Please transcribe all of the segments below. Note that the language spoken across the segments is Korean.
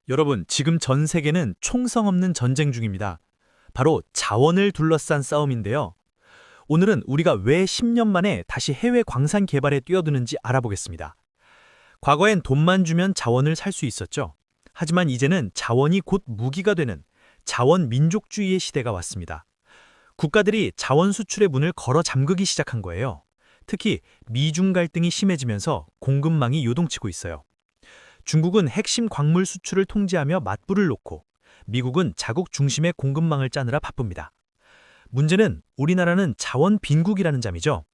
여러분, 지금 전 세계는 총성 없는 전쟁 중입니다. 바로 자원을 둘러싼 싸움인데요. 오늘은 우리가 왜 10년 만에 다시 해외 광산 개발에 뛰어드는지 알아보겠습니다. 과거엔 돈만 주면 자원을 살 수 있었죠. 하지만 이제는 자원이 곧 무기가 되는 자원 민족주의의 시대가 왔습니다. 국가들이 자원 수출의 문을 걸어 잠그기 시작한 거예요. 특히 미중 갈등이 심해지면서 공급망이 요동치고 있어요. 중국은 핵심 광물 수출을 통제하며 맞불을 놓고 미국은 자국 중심의 공급망을 짜느라 바쁩니다. 문제는 우리나라는 자원 빈국이라는 점이죠.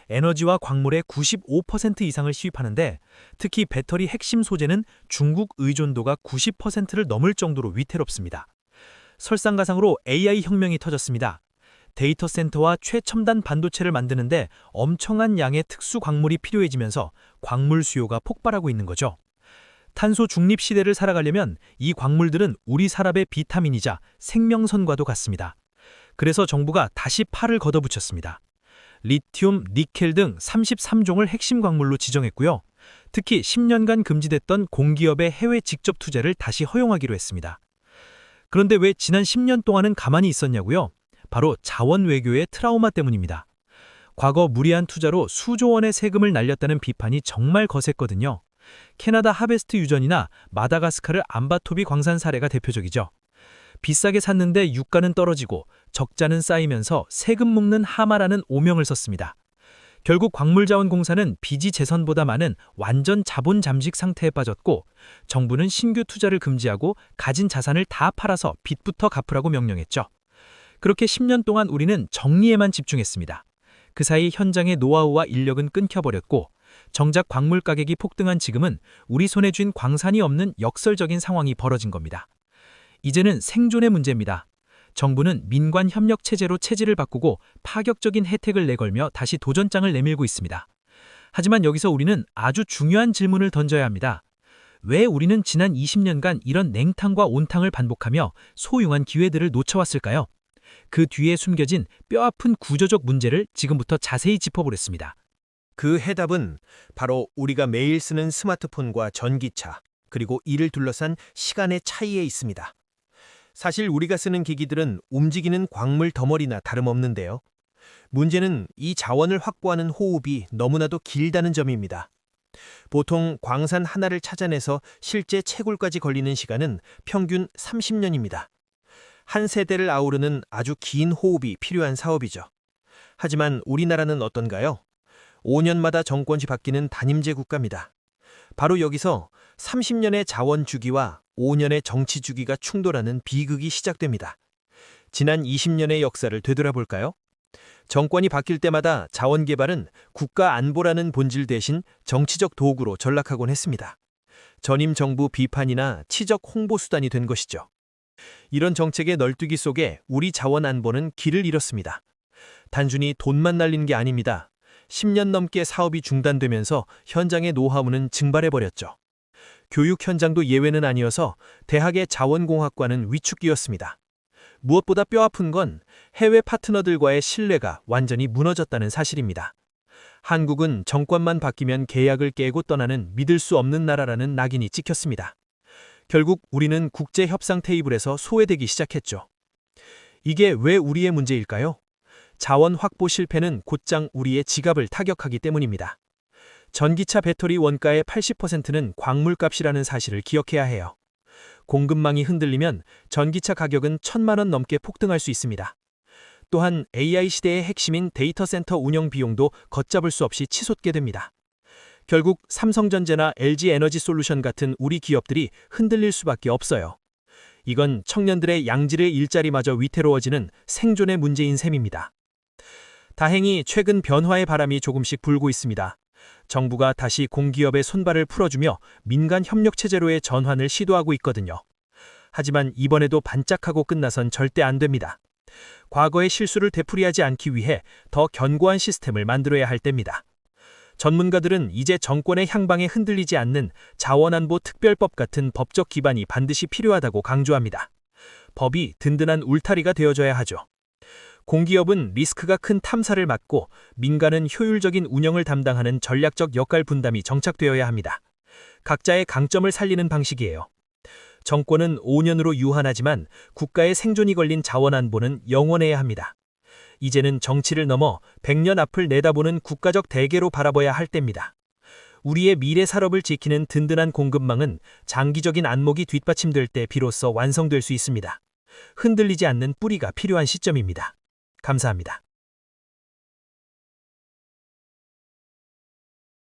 에너지와 광물의 95% 이상을 수입하는데 특히 배터리 핵심 소재는 중국 의존도가 90%를 넘을 정도로 위태롭습니다. 설상가상으로 AI 혁명이 터졌습니다. 데이터 센터와 최첨단 반도체를 만드는데 엄청난 양의 특수 광물이 필요해지면서 광물 수요가 폭발하고 있는 거죠. 탄소 중립 시대를 살아가려면 이 광물들은 우리 산업의 비타민이자 생명선과도 같습니다. 그래서 정부가 다시 팔을 걷어붙였습니다. 리튬, 니켈 등 33종을 핵심 광물로 지정했고요. 특히 10년간 금지됐던 공기업의 해외 직접 투자를 다시 허용하기로 했습니다. 그런데 왜 지난 10년 동안은 가만히 있었냐고요? 바로 자원 외교의 트라우마 때문입니다. 과거 무리한 투자로 수조 원의 세금을 날렸다는 비판이 정말 거셌거든요. 캐나다 하베스트 유전이나 마다가스카르 암바토비 광산 사례가 대표적이죠. 비싸게 샀는데 유가는 떨어지고 적자는 쌓이면서 세금 먹는 하마라는 오명을 썼습니다. 결국 광물자원공사는 빚이 재선보다 많은 완전 자본 잠식 상태에 빠졌고 정부는 신규 투자를 금지하고 가진 자산을 다 팔아서 빚부터 갚으라고 명령했죠. 그렇게 10년 동안 우리는 정리에만 집중했습니다. 그 사이 현장의 노하우와 인력은 끊겨버렸고 정작 광물 가격이 폭등한 지금은 우리 손에 쥔 광산이 없는 역설적인 상황이 벌어진 겁니다. 이제는 생존의 문제입니다. 정부는 민관 협력 체제로 체질을 바꾸고 파격적인 혜택을 내걸며 다시 도전장을 내밀고 있습니다. 하지만 여기서 우리는 아주 중요한 질문을 던져야 합니다. 왜 우리는 지난 20년간 이런 냉탕과 온탕을 반복하며 소중한 기회들을 놓쳐왔을까요? 그 뒤에 숨겨진 뼈아픈 구조적 문제를 지금부터 자세히 짚어보겠습니다. 그 해답은 바로 우리가 매일 쓰는 스마트폰과 전기차, 그리고 이를 둘러싼 시간의 차이에 있습니다. 사실 우리가 쓰는 기기들은 움직이는 광물 덩어리나 다름없는데요. 문제는 이 자원을 확보하는 호흡이 너무나도 길다는 점입니다. 보통 광산 하나를 찾아내서 실제 채굴까지 걸리는 시간은 평균 30년입니다. 한 세대를 아우르는 아주 긴 호흡이 필요한 사업이죠. 하지만 우리나라는 어떤가요? 5년마다 정권이 바뀌는 단임제 국가입니다. 바로 여기서 30년의 자원 주기와 5년의 정치 주기가 충돌하는 비극이 시작됩니다. 지난 20년의 역사를 되돌아볼까요? 정권이 바뀔 때마다 자원 개발은 국가 안보라는 본질 대신 정치적 도구로 전락하곤 했습니다. 전임 정부 비판이나 치적 홍보 수단이 된 것이죠. 이런 정책의 널뛰기 속에 우리 자원 안보는 길을 잃었습니다. 단순히 돈만 날린 게 아닙니다. 10년 넘게 사업이 중단되면서 현장의 노하우는 증발해버렸죠. 교육 현장도 예외는 아니어서 대학의 자원공학과는 위축기였습니다. 무엇보다 뼈아픈 건 해외 파트너들과의 신뢰가 완전히 무너졌다는 사실입니다. 한국은 정권만 바뀌면 계약을 깨고 떠나는 믿을 수 없는 나라라는 낙인이 찍혔습니다. 결국 우리는 국제 협상 테이블에서 소외되기 시작했죠. 이게 왜 우리의 문제일까요? 자원 확보 실패는 곧장 우리의 지갑을 타격하기 때문입니다. 전기차 배터리 원가의 80%는 광물값이라는 사실을 기억해야 해요. 공급망이 흔들리면 전기차 가격은 1,000만 원 넘게 폭등할 수 있습니다. 또한 AI 시대의 핵심인 데이터 센터 운영 비용도 걷잡을 수 없이 치솟게 됩니다. 결국 삼성전자나 LG에너지솔루션 같은 우리 기업들이 흔들릴 수밖에 없어요. 이건 청년들의 양질의 일자리마저 위태로워지는 생존의 문제인 셈입니다. 다행히 최근 변화의 바람이 조금씩 불고 있습니다. 정부가 다시 공기업의 손발을 풀어주며 민간 협력 체제로의 전환을 시도하고 있거든요. 하지만 이번에도 반짝하고 끝나선 절대 안 됩니다. 과거의 실수를 되풀이하지 않기 위해 더 견고한 시스템을 만들어야 할 때입니다. 전문가들은 이제 정권의 향방에 흔들리지 않는 자원안보 특별법 같은 법적 기반이 반드시 필요하다고 강조합니다. 법이 든든한 울타리가 되어줘야 하죠. 공기업은 리스크가 큰 탐사를 맡고 민간은 효율적인 운영을 담당하는 전략적 역할 분담이 정착되어야 합니다. 각자의 강점을 살리는 방식이에요. 정권은 5년으로 유한하지만 국가의 생존이 걸린 자원 안보는 영원해야 합니다. 이제는 정치를 넘어 100년 앞을 내다보는 국가적 대계로 바라봐야 할 때입니다. 우리의 미래 산업을 지키는 든든한 공급망은 장기적인 안목이 뒷받침될 때 비로소 완성될 수 있습니다. 흔들리지 않는 뿌리가 필요한 시점입니다. 감사합니다.